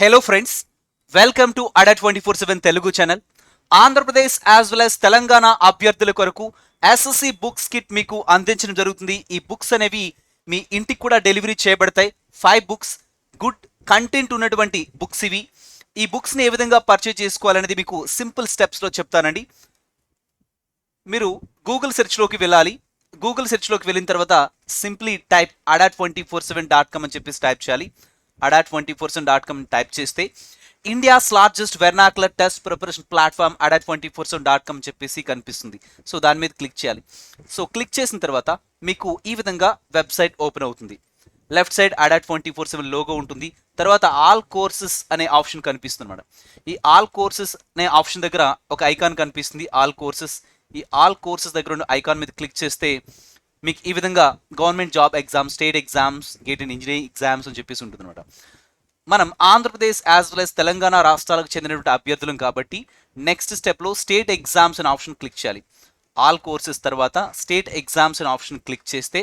Hello friends, welcome to ADDA247 Telugu channel. Andhra Pradesh as well as Telangana అభ్యర్థుల కొరకు SSC books kit మీకు అందించడం జరుగుతుంది. ఈ బుక్స్ అనేవి మీ ఇంటికి కూడా డెలివరీ చేయబడతాయి. 5 బుక్స్ గుడ్ కంటెంట్ ఉన్నటువంటి బుక్స్ ఇవి. ఈ బుక్స్ని ఏ విధంగా పర్చేజ్ చేసుకోవాలనేది మీకు సింపుల్ స్టెప్స్లో చెప్తానండి. మీరు గూగుల్ సెర్చ్లోకి వెళ్ళాలి. గూగుల్ సెర్చ్లోకి వెళ్ళిన తర్వాత సింప్లీ టైప్ ADDA247.com అని చెప్పేసి టైప్ చేయాలి. ADDA247.com టైప్ చేస్తే India's largest vernacular test preparation platform ADDA247.com చెప్పేసి కనిపిస్తుంది. సో దాని మీద క్లిక్ చేయాలి. సో క్లిక్ చేసిన తర్వాత మీకు ఈ విధంగా వెబ్సైట్ ఓపెన్ అవుతుంది. లెఫ్ట్ సైడ్ ADDA247 లోగో ఉంటుంది. తర్వాత ఆల్ కోర్సెస్ అనే ఆప్షన్ కనిపిస్తుంది అన్నమాట. ఈ ఆల్ కోర్సెస్ అనే ఆప్షన్ దగ్గర ఒక ఐకాన్ కనిపిస్తుంది, ఆల్ కోర్సెస్. ఈ ఆల్ కోర్సెస్ దగ్గర ఉన్న ఐకాన్ మీద క్లిక్ చేస్తే మీకు ఈ విధంగా government job exams, state exams, gate and engineering exams అని చెప్పేసి ఉంటుంది అనమాట. మనం Andhra Pradesh as well as Telangana రాష్ట్రాలకు చెందినటువంటి అభ్యర్థులం కాబట్టి నెక్స్ట్ స్టెప్లో స్టేట్ ఎగ్జామ్స్ అనే ఆప్షన్ క్లిక్ చేయాలి. ఆల్ కోర్సెస్ తర్వాత స్టేట్ ఎగ్జామ్స్ అనే ఆప్షన్ క్లిక్ చేస్తే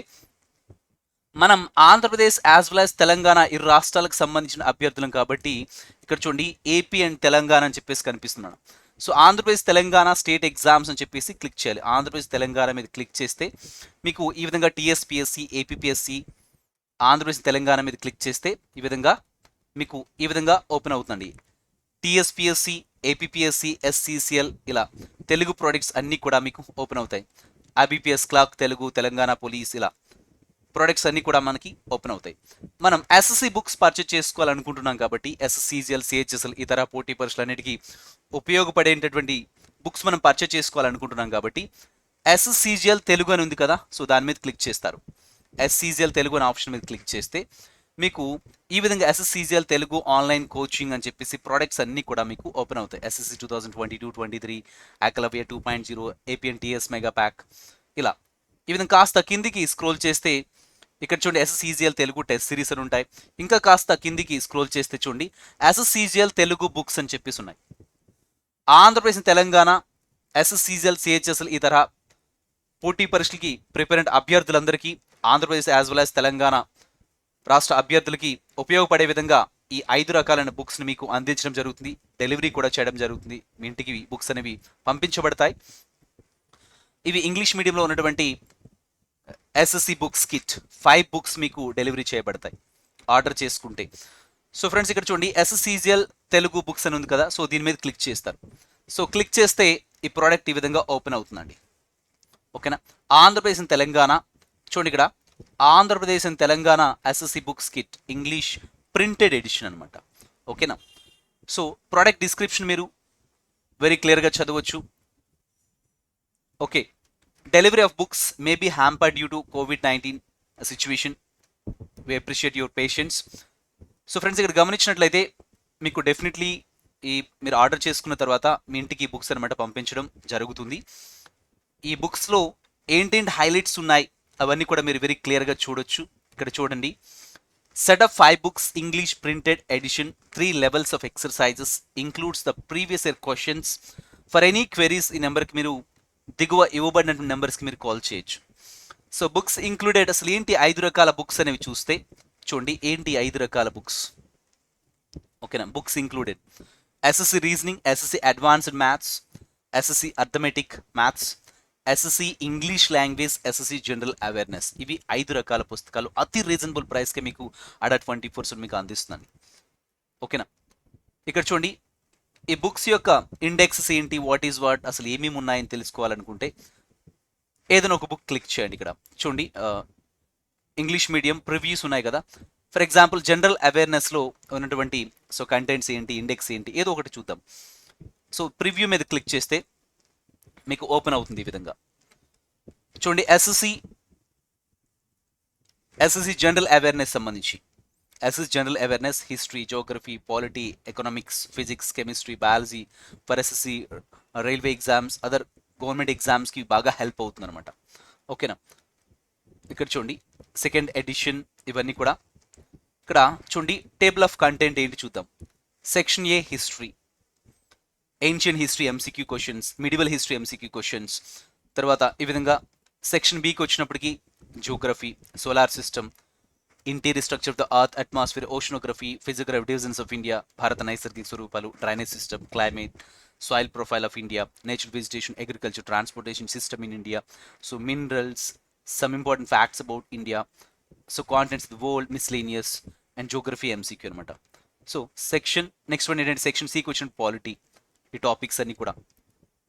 మనం Andhra Pradesh as well as Telangana ఇరు రాష్ట్రాలకు సంబంధించిన అభ్యర్థులం కాబట్టి ఇక్కడ చూడండి ఏపీ అండ్ తెలంగాణ అని చెప్పేసి కనిపిస్తున్నాను. So Andhra Pradesh Telangana state exams అని చెప్పేసి క్లిక్ చేయాలి. ఆంధ్రప్రదేశ్ తెలంగాణ మీద క్లిక్ చేస్తే మీకు ఈ విధంగా TSPSC, APPSC, ఆంధ్రప్రదేశ్ తెలంగాణ మీద క్లిక్ చేస్తే ఈ విధంగా మీకు ఈ విధంగా ఓపెన్ అవుతుందండి. TSPSC, APPSC, SCCL ఇలా తెలుగు ప్రోడక్ట్స్ అన్నీ కూడా మీకు ఓపెన్ అవుతాయి. IBPS, clerk Telugu, Telangana police ఇలా ప్రొడక్ట్స్ అన్నీ కూడా మనకి ఓపెన్ అవుతాయి. మనం SSC బుక్స్ పర్చేజ్ చేసుకోవాలనుకుంటున్నాం కాబట్టి SSCGL, CHSL ఇతర పోటీ పరీక్షలన్నిటికీ ఉపయోగపడేటటువంటి బుక్స్ మనం పర్చేజ్ చేసుకోవాలనుకుంటున్నాం కాబట్టి SSCGL తెలుగు అని ఉంది కదా, సో దాని మీద క్లిక్ చేస్తారు. SCGL తెలుగు అనే ఆప్షన్ మీద క్లిక్ చేస్తే మీకు ఈ విధంగా SSCGL తెలుగు ఆన్లైన్ కోచింగ్ అని చెప్పేసి ప్రొడక్ట్స్ అన్నీ కూడా మీకు ఓపెన్ అవుతాయి. SSC 2022-23, ACLAVIA 2.0, APNTS మెగాప్యాక్ ఇలా ఈ విధంగా కాస్త కిందికి స్క్రోల్ చేస్తే ఇక్కడ చూడండి SSCGL తెలుగు టెస్ట్ సిరీస్ అని ఉంటాయి. ఇంకా కాస్త కిందికి స్క్రోల్ చేస్తే చూడండి SSCGL తెలుగు బుక్స్ అని చెప్పేసి ఉన్నాయి. ఆంధ్రప్రదేశ్ తెలంగాణ SSCGL, CHSL ఇతర పోటీ పరీక్షలకి ప్రిపేర్ అయిన అభ్యర్థులందరికీ Andhra Pradesh as well as Telangana రాష్ట్ర అభ్యర్థులకి ఉపయోగపడే విధంగా ఈ 5 రకాలైన బుక్స్ని మీకు అందించడం జరుగుతుంది. డెలివరీ కూడా చేయడం జరుగుతుంది. మీ ఇంటికి బుక్స్ అనేవి పంపించబడతాయి. ఇవి ఇంగ్లీష్ మీడియంలో ఉన్నటువంటి SSC బుక్స్ కిట్ 5 బుక్స్ మీకు డెలివరీ చేయబడతాయి ఆర్డర్ చేసుకుంటే. సో ఫ్రెండ్స్ ఇక్కడ చూడండి SSCGL తెలుగు బుక్స్ అని ఉంది కదా, సో దీని మీద క్లిక్ చేస్తారు. సో క్లిక్ చేస్తే ఈ ప్రోడక్ట్ ఈ విధంగా ఓపెన్ అవుతుందండి. ఓకేనా. ఆంధ్రప్రదేశ్ అండ్ తెలంగాణ చూడండి, ఇక్కడ Andhra Pradesh and Telangana SSC books kit English printed edition అనమాట. ఓకేనా. సో ప్రోడక్ట్ డిస్క్రిప్షన్ మీరు వెరీ క్లియర్గా చదవచ్చు. Okay. Delivery of books may be hampered due to COVID-19 situation. We appreciate your patience. So friends ఇక్కడ గమనించినట్లయితే మీకు డెఫినెట్లీ మీరు ఆర్డర్ చేసుకున్న తర్వాత మీ ఇంటికి బుక్స్ అనమాట పంపించడం జరుగుతుంది. ఈ బుక్స్లో ఏంటేంటి హైలైట్స్ ఉన్నాయి అవన్నీ కూడా మీరు వెరీ క్లియర్గా చూడొచ్చు. ఇక్కడ చూడండి, set of 5 books English printed edition, 3 levels of exercises, includes the previous year questions. For any queries ఈ నెంబర్కి మీరు దిగువ ఇవ్వబడినటువంటి నెంబర్స్కి మీరు కాల్ చేయొచ్చు. సో బుక్స్ ఇంక్లూడెడ్ అసలు ఏంటి 5 రకాల బుక్స్ అనేవి చూస్తే చూడండి ఏంటి 5 రకాల బుక్స్. ఓకేనా. Books included SSC reasoning, SSC advanced maths, SSC arithmetic maths, SSC English language, SSC general awareness. ఇవి 5 రకాల పుస్తకాలు అతి రీజనబుల్ ప్రైస్కి మీకు ADDA247 మీకు అందిస్తుంది. ఓకేనా. ఇక్కడ చూడండి ఈ బుక్స్ యొక్క ఇండెక్సెస్ ఏంటి, వాట్ ఈజ్ వాట్, అసలు ఏమేమి ఉన్నాయని తెలుసుకోవాలనుకుంటే ఏదైనా ఒక బుక్ క్లిక్ చేయండి. ఇక్కడ చూడండి ఇంగ్లీష్ మీడియం ప్రివ్యూస్ ఉన్నాయి కదా. ఫర్ ఎగ్జాంపుల్ జనరల్ అవేర్నెస్లో ఉన్నటువంటి సో కంటెంట్స్ ఏంటి, ఇండెక్స్ ఏంటి, ఏదో ఒకటి చూద్దాం. సో ప్రివ్యూ మీద క్లిక్ చేస్తే మీకు ఓపెన్ అవుతుంది ఈ విధంగా. చూడండి SSC జనరల్ అవేర్నెస్ సంబంధించి SSC general awareness, history, geography, polity, economics, physics, chemistry, biology for SSC railway exams, other government ఎగ్జామ్స్కి బాగా హెల్ప్ అవుతుంది అనమాట. ఓకేనా. ఇక్కడ చూడండి సెకండ్ ఎడిషన్ ఇవన్నీ కూడా. ఇక్కడ చూడండి టేబుల్ ఆఫ్ కంటెంట్ ఏంటి చూద్దాం. Section A history, ancient history MCQ questions, medieval history MCQ questions. తర్వాత ఈ విధంగా సెక్షన్ బికి వచ్చినప్పటికీ geography, solar system, interior structure of the earth, atmosphere, oceanography, physiography, divisions of India, భారత నైసర్గిక స్వరూపాలు, drainage system, climate, soil profile of India, natural vegetation, agriculture, transportation system in India, so minerals, some important facts about India, so contents the world, miscellaneous and geography MCQ అనమాట. So section next one ఏంటంటే section సికి వచ్చిన polity, ఈ topics అన్ని కూడా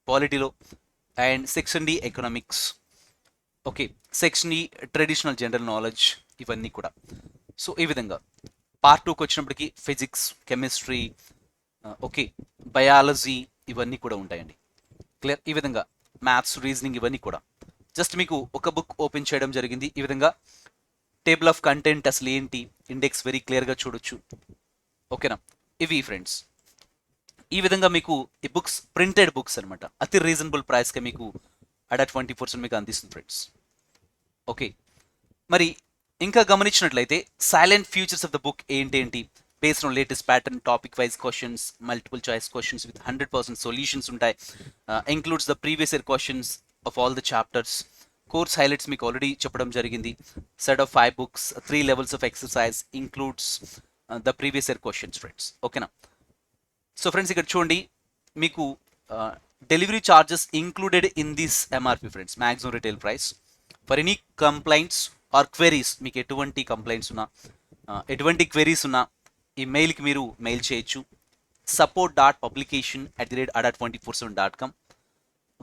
పాలిటీలో, and section D economics, okay, section E traditional general knowledge, ఇవన్నీ కూడా. సో ఈ విధంగా పార్ట్ టూకి వచ్చినప్పటికి ఫిజిక్స్, కెమిస్ట్రీ, ఓకే, బయాలజీ, ఇవన్నీ కూడా ఉంటాయండి. క్లియర్? ఈ విధంగా మ్యాథ్స్, రీజనింగ్, ఇవన్నీ కూడా. జస్ట్ మీకు ఒక బుక్ ఓపెన్ చేయడం జరిగింది. ఈ విధంగా టేబుల్ ఆఫ్ కంటెంట్ అసలు ఏంటి, ఇండెక్స్ వెరీ క్లియర్గా చూడొచ్చు. ఓకేనా? ఇవి ఫ్రెండ్స్, ఈ విధంగా మీకు ఈ బుక్స్ ప్రింటెడ్ బుక్స్ అనమాట, అతి రీజనబుల్ ప్రైస్గా మీకు ADDA247 మీకు అందిస్తుంది ఫ్రెండ్స్. ఓకే, మరి ఇంకా గమనించినట్లయితే salient features of the book ఏంటేంటి, based on latest pattern, topic wise questions, multiple choice questions with 100% solutions ఉంటాయి. Includes the previous year questions of all the chapters. Course highlights మీకు already చెప్పడం జరిగింది. Set of 5 books, 3 levels of exercise, includes the previous year questions friends. ఓకేనా? So friends ఇక్కడ చూడండి, మీకు delivery charges included in this MRP friends, maximum retail price. For any complaints are queries, మీకు ఎటువంటి complaints ఉన్నా, ఎటువంటి క్వెరీస్ ఉన్నా ఈ మెయిల్కి మీరు మెయిల్ చేయొచ్చు. support.publication@ADDA247.com.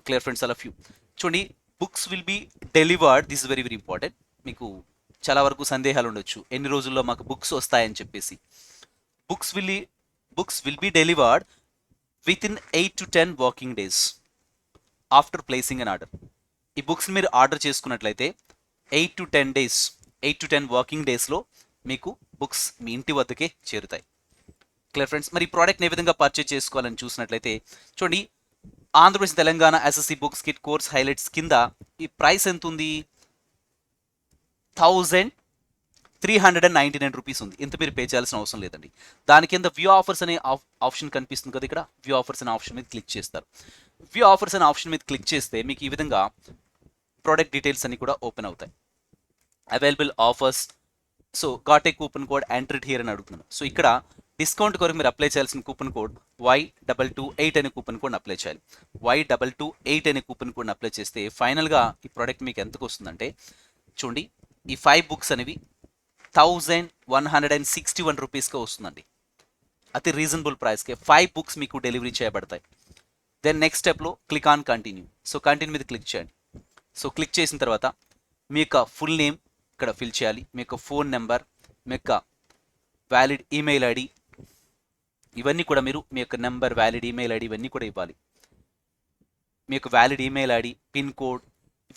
Clear friends, all of you. చూడండి, books will be delivered, this is very very important. మీకు చాలా వరకు సందేహాలు ఉండొచ్చు, ఎన్ని రోజుల్లో మాకు బుక్స్ వస్తాయని చెప్పేసి. Books will be delivered with in 8 to 10 working days after placing an order. ఈ బుక్స్ మీరు ఆర్డర్ చేసుకున్నట్లయితే 8 to 10 డేస్, 8 to 10 వర్కింగ్ డేస్లో మీకు బుక్స్ మీ ఇంటి వద్దకే చేరుతాయి. Clear friends? మరి ఈ ప్రోడక్ట్ని ఏ విధంగా పర్చేజ్ చేసుకోవాలని చూసినట్లయితే చూడండి, Andhra Pradesh Telangana SSC books kit course highlights కింద ఈ ప్రైస్ ఎంత ఉంది, 1399 రూపీస్ ఉంది. ఇంత మీరు పే చేయాల్సిన అవసరం లేదండి. దాని కింద వ్యూ ఆఫర్స్ అనే ఆప్షన్ కనిపిస్తుంది కదా, ఇక్కడ వ్యూ ఆఫర్స్ అనే ఆప్షన్ మీద క్లిక్ చేస్తారు. వ్యూ ఆఫర్స్ అనే ఆప్షన్ మీద క్లిక్ చేస్తే మీకు ఈ విధంగా ప్రోడక్ట్ డీటెయిల్స్ అన్ని కూడా ఓపెన్ అవుతాయి. Available offers, so got a coupon code entered here అని అడుగుతున్నాను. సో ఇక్కడ డిస్కౌంట్ కొరకు మీరు అప్లై చేయాల్సిన కూపన్ కోడ్ Y228 అనే కూపన్ కోడ్ని అప్లై చేయాలి. Y228 అనే కూపన్ కోడ్ని అప్లై చేస్తే ఫైనల్గా ఈ ప్రోడక్ట్ మీకు ఎంతకు వస్తుందంటే చూడండి, ఈ 5 బుక్స్ అనేవి 1161 రూపీస్గా వస్తుందండి. అతి రీజనబుల్ ప్రైస్కే 5 బుక్స్ మీకు డెలివరీ చేయబడతాయి. దెన్ నెక్స్ట్ స్టెప్లో click on continue. So continue మీద క్లిక్ చేయండి. సో క్లిక్ చేసిన తర్వాత మీ యొక్క ఫుల్ నేమ్ ఇక్కడ ఫిల్ చేయాలి, మీ యొక్క ఫోన్ నెంబర్, మీ యొక్క వ్యాలిడ్ ఈమెయిల్ ఐడి, ఇవన్నీ కూడా మీరు మీ యొక్క నెంబర్, వ్యాలిడ్ ఈమెయిల్ ఐడి ఇవన్నీ కూడా ఇవ్వాలి. మీ యొక్క valid email ID, pin code,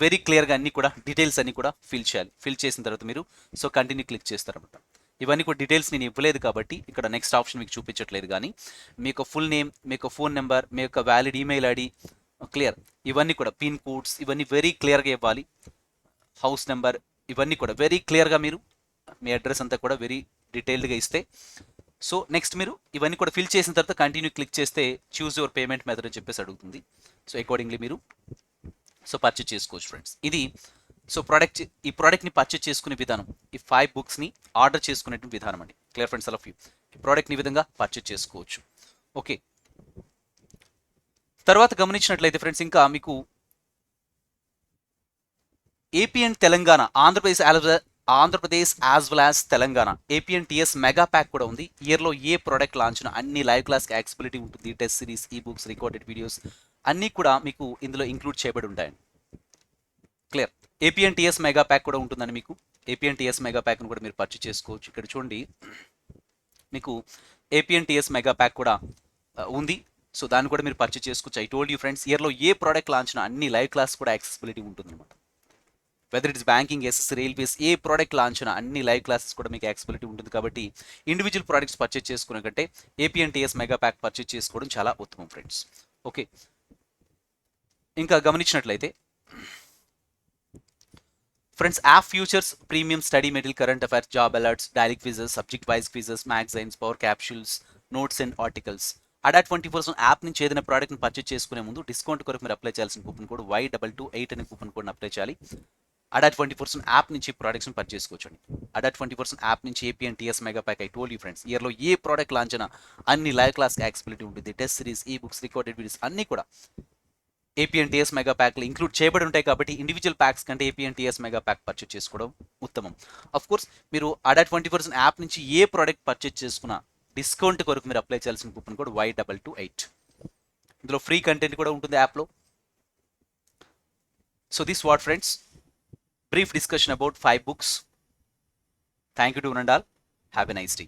very క్లియర్గా అన్నీ కూడా డీటెయిల్స్ అన్నీ కూడా ఫిల్ చేయాలి. ఫిల్ చేసిన తర్వాత మీరు సో కంటిన్యూ క్లిక్ చేస్తారన్నమాట. ఇవన్నీ కూడా డీటెయిల్స్ నేను ఇవ్వలేదు కాబట్టి ఇక్కడ నెక్స్ట్ ఆప్షన్ మీకు చూపించట్లేదు, కానీ మీ యొక్క ఫుల్ నేమ్, మీ యొక్క ఫోన్ నెంబర్, మీ యొక్క వ్యాలిడ్ ఈమెయిల్ ఐడి, క్లియర్, ఇవన్నీ కూడా పిన్ కోడ్స్ ఇవన్నీ వెరీ క్లియర్గా ఇవ్వాలి. హౌస్ నెంబర్ ఇవన్నీ కూడా వెరీ క్లియర్గా మీరు మీ అడ్రస్ అంతా కూడా వెరీ డీటెయిల్డ్గా ఇస్తే సో నెక్స్ట్ మీరు ఇవన్నీ కూడా ఫిల్ చేసిన తర్వాత కంటిన్యూ క్లిక్ చేస్తే చూస్ యువర్ పేమెంట్ మెథడ్ అని చెప్పేసి అడుగుతుంది. సో అకార్డింగ్లీ మీరు సో పర్చేజ్ చేసుకోవచ్చు ఫ్రెండ్స్. ఇది సో ఈ ప్రోడక్ట్ని పర్చేజ్ చేసుకునే విధానం, ఈ 5 బుక్స్ని ఆర్డర్ చేసుకునే విధానం అండి. Clear friends, all of you. ఈ ప్రోడక్ట్ని ఈ విధంగా పర్చేజ్ చేసుకోవచ్చు. ఓకే, తర్వాత గమనించినట్లయితే ఫ్రెండ్స్ ఇంకా మీకు AP and Telangana, Andhra Pradesh as well as Telangana AP and TS mega pack కూడా ఉంది. ఇయర్లో ఏ ప్రోడక్ట్ లాంచ్న అన్ని లైవ్ క్లాస్కి యాక్సెసిబిలిటీ ఉంటుంది. టెస్ట్ సిరీస్, ఈ బుక్స్, రికార్డెడ్ వీడియోస్ అన్నీ కూడా మీకు ఇందులో ఇంక్లూడ్ చేయబడి ఉంటాయండి. Clear? AP and TS mega pack కూడా ఉంటుందండి. మీకు ఏపీ అండ్ టీఎస్ మెగా ప్యాక్ను కూడా మీరు పర్చేజ్ చేసుకోవచ్చు. ఇక్కడ చూడండి, మీకు AP and TS mega pack కూడా ఉంది. సో దాన్ని కూడా మీరు పర్చేజ్ చేసుకోవచ్చు. ఐ టోల్డ్ యూ ఫ్రెండ్స్, ఇయర్లో ఏ ప్రోడక్ట్ లాంచ్న అన్ని లైవ్ క్లాస్ కూడా యాక్సెసిబిలిటీ ఉంటుంది అనమాట. Whether it's banking, SSC, railways, A product launch అయినా అన్ని లైవ్ క్లాసెస్ కూడా మీకు యాక్సెసిబిలిటీ ఉంటుంది. కాబట్టి ఇండివిజువల్ ప్రోడక్ట్స్ పర్చేజ్ చేసుకునే కంటే AP and TS mega pack purchase చేసుకోవడం చాలా ఉత్తమం ఫ్రెండ్స్. ఓకే, ఇంకా గమనించినట్లయితే friends, app features, premium study material, current affairs, job alerts, daily quizzes, subject wise quizzes, magazines, power capsules, notes and articles. ADDA247 app నుంచి ఏదైనా ప్రోడక్ట్ని purchase చేసుకునే ముందు డిస్కౌంట్ కొరకు మీరు అప్లై చేయాల్సిన కూపన్ కోడ్ Y228 అనే కూపన్ కోడ్ని అప్లై చేయాలి. ADDA247 యాప్ నుంచి ప్రోడక్ట్స్ని పర్చేస్ చేసుకోవచ్చండి. ADDA247 యాప్ నుంచి AP and TS mega pack I told you friends, ఇయర్లో ఏ ప్రోడక్ట్ లాంచ్ అయినా అన్ని లైవ్ క్లాస్ యాక్సిబిలిటీ ఉంటుంది. టెస్ట్ సిరీస్, ఈ బుక్స్, రికార్డెడ్ వీడియోస్ అన్నీ కూడా ఏపీ అండ్ టీఎస్ మెగా ప్యాక్లు ఇంక్లూడ్ చేయబడి ఉంటాయి. కాబట్టి ఇండివిజువల్ ప్యాక్స్ కంటే AP and TS mega pack purchase చేసుకోవడం ఉత్తమం. అఫ్ కోర్స్ మీరు ADDA247 యాప్ నుంచి ఏ ప్రోడక్ట్ పర్చేస్ చేసుకున్నా డిస్కౌంట్ కొరకు మీరు అప్లై చేయాల్సిన కూపన్ కోడ్ Y228. ఇందులో ఫ్రీ కంటెంట్ కూడా ఉంటుంది యాప్లో. So this what friends, brief discussion about 5 books. Thank you to one and all. Have a nice day.